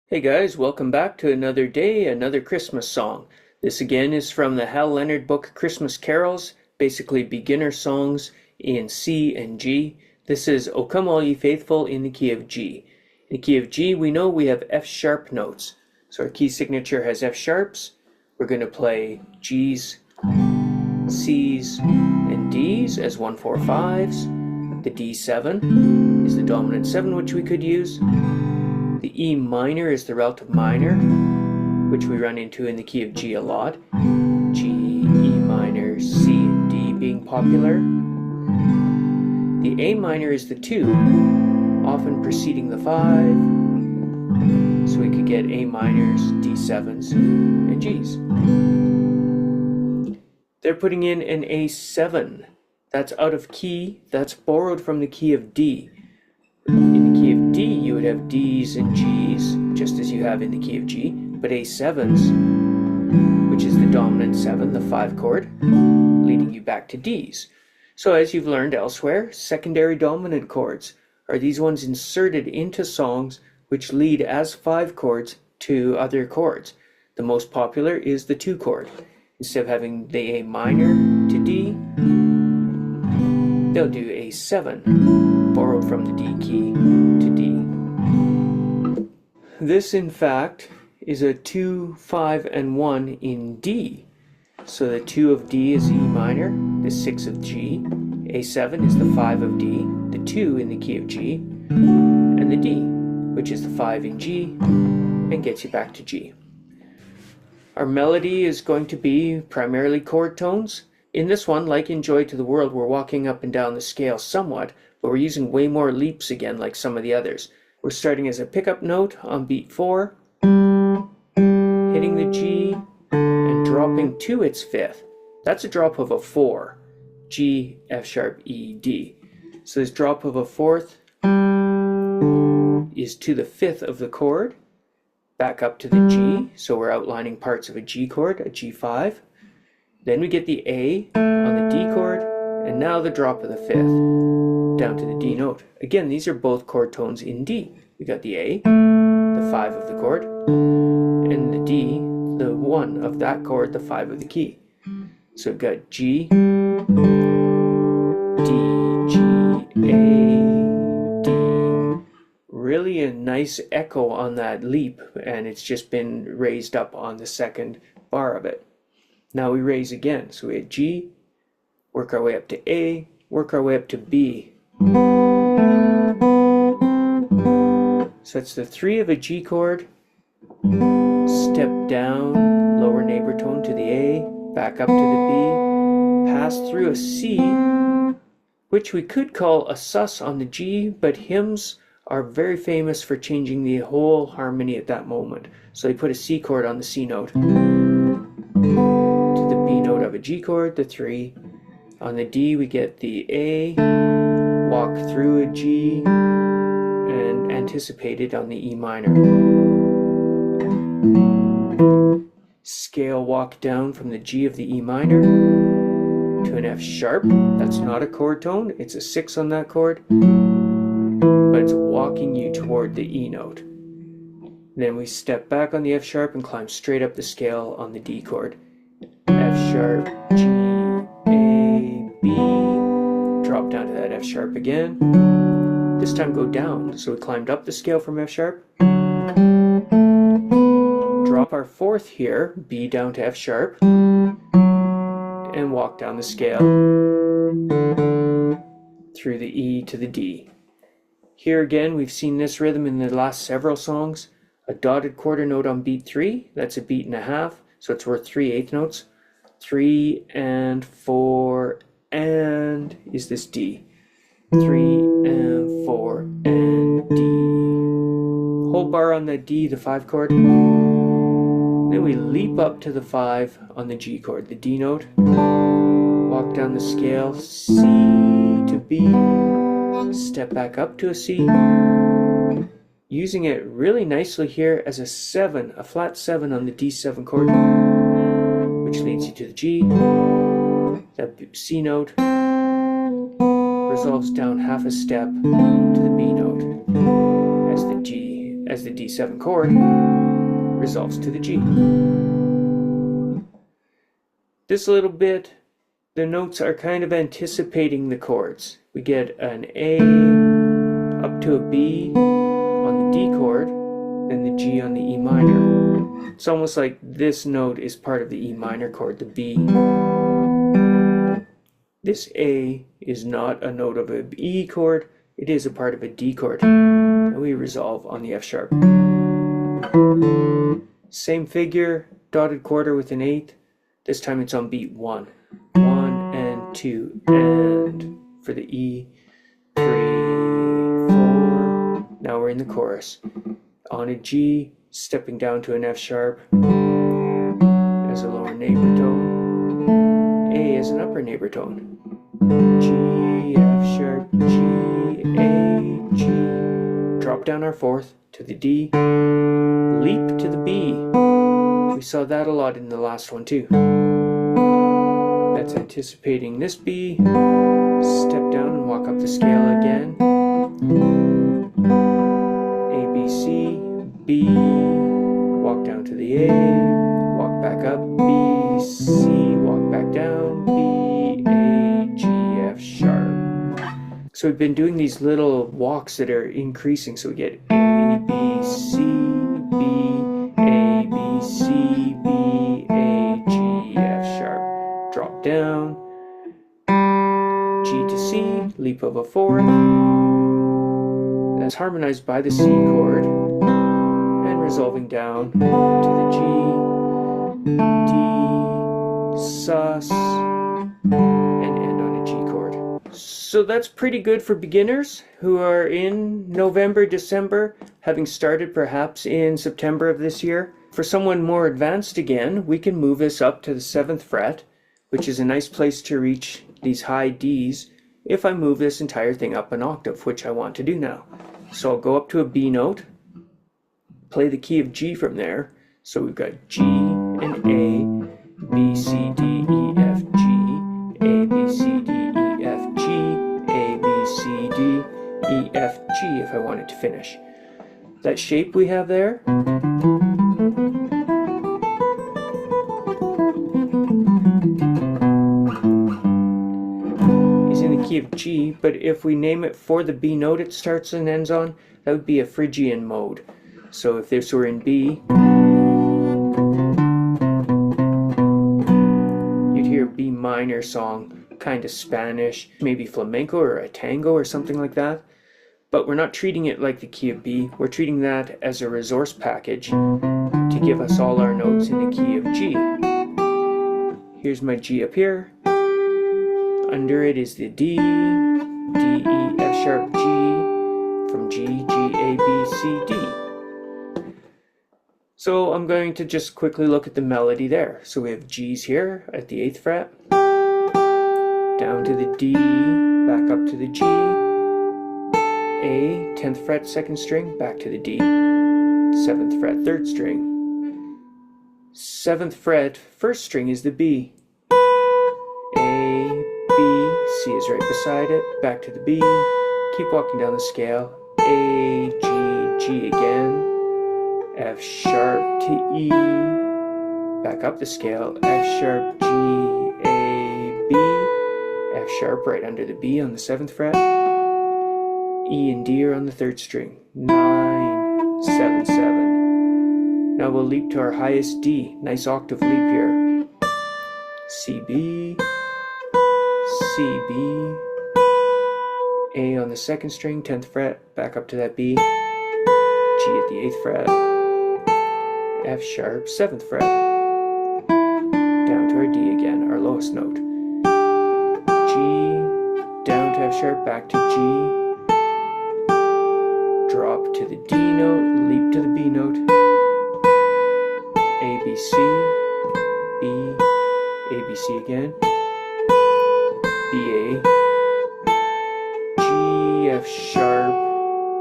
Hey guys, welcome back to another day, another Christmas song. This again is from the Hal Leonard book Christmas Carols, basically beginner songs in C and G. This is O Come All Ye Faithful in the key of G. In the key of G, we know we have F sharp notes. So our key signature has F sharps. We're going to play G's, C's, and D's as 1, 4, 5s. The D7 is the dominant 7 which we could use. The E minor is the relative minor, which we run into in the key of G a lot. G, E minor, C, and D being popular. The A minor is the 2, often preceding the 5, so we could get A minors, D7s, and Gs. They're putting in an A7. That's out of key, that's borrowed from the key of D. In the key of D, you would have D's and G's, just as you have in the key of G, but A7s, which is the dominant 7, the 5 chord, leading you back to D's. So as you've learned elsewhere, secondary dominant chords are these ones inserted into songs which lead as 5 chords to other chords. The most popular is the 2 chord. Instead of having the A minor to D, they'll do A7, borrowed from the D key to D. This, in fact, is a 2, 5, and 1 in D. So the 2 of D is E minor, the 6 of G, A7 is the 5 of D, the 2 in the key of G, and the D, which is the 5 in G, and gets you back to G. Our melody is going to be primarily chord tones. In this one, like in Joy to the World, we're walking up and down the scale somewhat, but we're using way more leaps again like some of the others. We're starting as a pickup note on beat 4, hitting the G, and dropping to its 5th. That's a drop of a 4. G, F sharp, E, D. So this drop of a 4th is to the 5th of the chord, back up to the G, so we're outlining parts of a G chord, a G5. Then we get the A on the D chord, and now the drop of the 5th, down to the D note. Again, these are both chord tones in D. We got the A, the 5 of the chord, and the D, the 1 of that chord, the 5 of the key. So we've got G, D, G, A, D. Really a nice echo on that leap, and it's just been raised up on the second bar of it. Now we raise again. So we had G, work our way up to A, work our way up to B. So it's the 3 of a G chord, step down, lower neighbor tone to the A, back up to the B, pass through a C, which we could call a sus on the G, but hymns are very famous for changing the whole harmony at that moment. So they put a C chord on the C note, to the B note of a G chord, the 3. On the D we get the A, walk through a G, and anticipated on the E minor. Scale walk down from the G of the E minor to an F sharp. That's not a chord tone, it's a 6 on that chord, but it's walking you toward the E note. Then we step back on the F sharp and climb straight up the scale on the D chord. F sharp, G, A, B, drop down to that F sharp again. This time go down, so we climbed up the scale from F sharp. Drop our 4th here, B down to F sharp, and walk down the scale through the E to the D. Here again, we've seen this rhythm in the last several songs. A dotted quarter note on beat 3, that's a beat and a half, so it's worth 3 eighth notes. 3 and 4 and is this D. 3 and 4 and D. Whole bar on the D, the 5 chord. Then we leap up to the 5 on the G chord, the D note. Walk down the scale, C to B. Step back up to a C. Using it really nicely here as a 7, a flat 7 on the D7 chord, which leads you to the G. That C note resolves down half a step to the B note as the G, as the D7 chord resolves to the G. This little bit, the notes are kind of anticipating the chords. We get an A up to a B on the D chord, then the G on the E minor. It's almost like this note is part of the E minor chord, the B. This A is not a note of an E chord, it is a part of a D chord. And we resolve on the F sharp. Same figure, dotted quarter with an eighth. This time it's on beat 1. 1 and 2 and for the E, 3, 4. Now we're in the chorus. On a G, stepping down to an F sharp as a lower neighbor tone. A as an upper neighbor tone. G, F sharp, G, A, G. Drop down our fourth to the D. Leap to the B. We saw that a lot in the last one too. That's anticipating this B. Step down and walk up the scale again. A, B, C, B. Walk down to the A. Walk back up. B, C. Walk back down. B, A, G, F sharp. So we've been doing these little walks that are increasing. So we get A, B, C, B, A, B, C, B, A, G, F sharp. Drop down. G to C, leap of a fourth. That's harmonized by the C chord and resolving down to the G, D, sus, and end on a G chord. So that's pretty good for beginners who are in November, December, having started perhaps in September of this year. For someone more advanced again, we can move this up to the 7th fret, which is a nice place to reach these high Ds if I move this entire thing up an octave, which I want to do now. So I'll go up to a B note, play the key of G from there. So we've got G and A, B, C, D, E, F, G, A, B, C, D, E, F, G, A, B, C, D, E, F, G if I wanted to finish. That shape we have there is in the key of G, but if we name it for the B note it starts and ends on, that would be a Phrygian mode. So if this were in B, you'd hear a B minor song, kind of Spanish, maybe flamenco or a tango or something like that. But we're not treating it like the key of B, we're treating that as a resource package to give us all our notes in the key of G. Here's my G up here. Under it is the D, D, E, F sharp, G, from G, G, A, B, C, D. So I'm going to just quickly look at the melody there. So we have G's here at the 8th fret, down to the D, back up to the G, A, 10th fret, 2nd string, back to the D, 7th fret, 3rd string. 7th fret, 1st string is the B. A, B, C is right beside it, back to the B, keep walking down the scale, A, G, G again, F sharp to E, back up the scale, F sharp, G, A, B, F sharp right under the B on the 7th fret, E and D are on the 3rd string, 9, 7, 7. Now we'll leap to our highest D, nice octave leap here, C, B, C, B, A on the 2nd string, 10th fret, back up to that B, G at the 8th fret, F sharp, 7th fret, down to our D again, our lowest note, G, down to F sharp, back to G, drop to the D note, leap to the B note, A, B, C, B, A, B, C again, B, A, G, F sharp,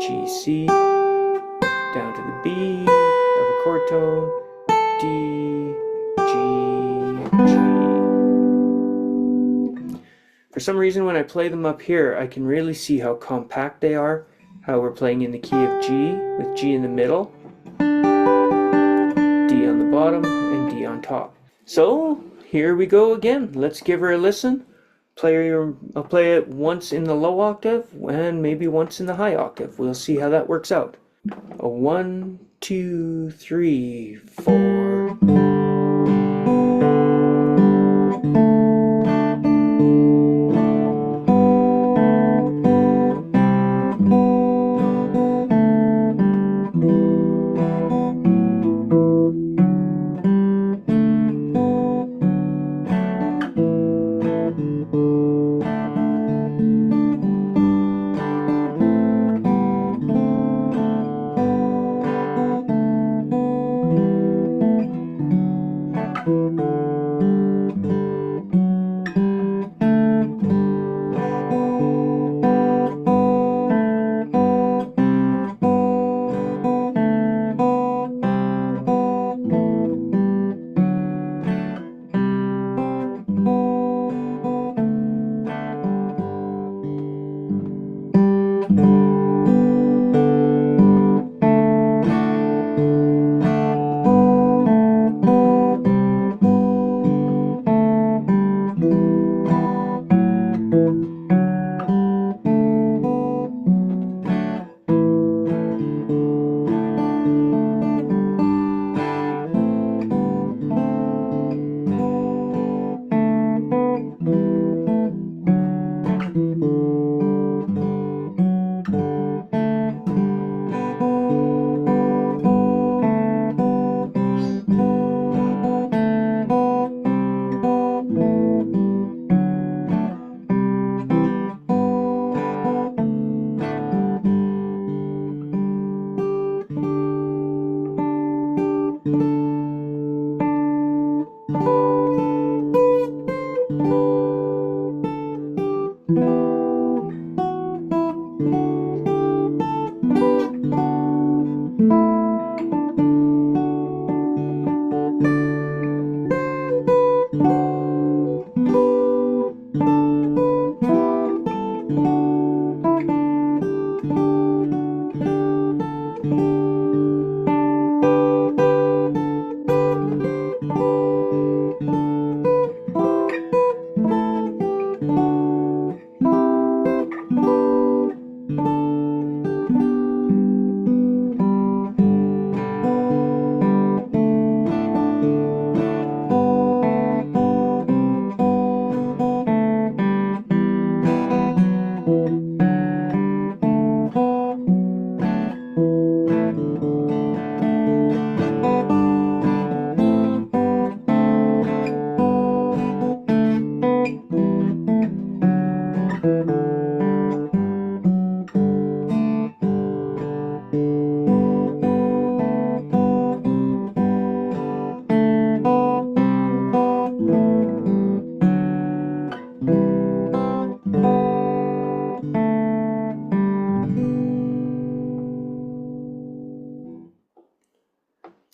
G, C, down to the B of a chord tone, D, G, G. For some reason when I play them up here, I can really see how compact they are, how we're playing in the key of G, with G in the middle, D on the bottom, and D on top. So here we go again. Let's give her a listen. I'll play it once in the low octave and maybe once in the high octave. We'll see how that works out. A 1, 2, 3, 4.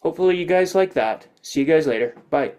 Hopefully you guys like that. See you guys later. Bye.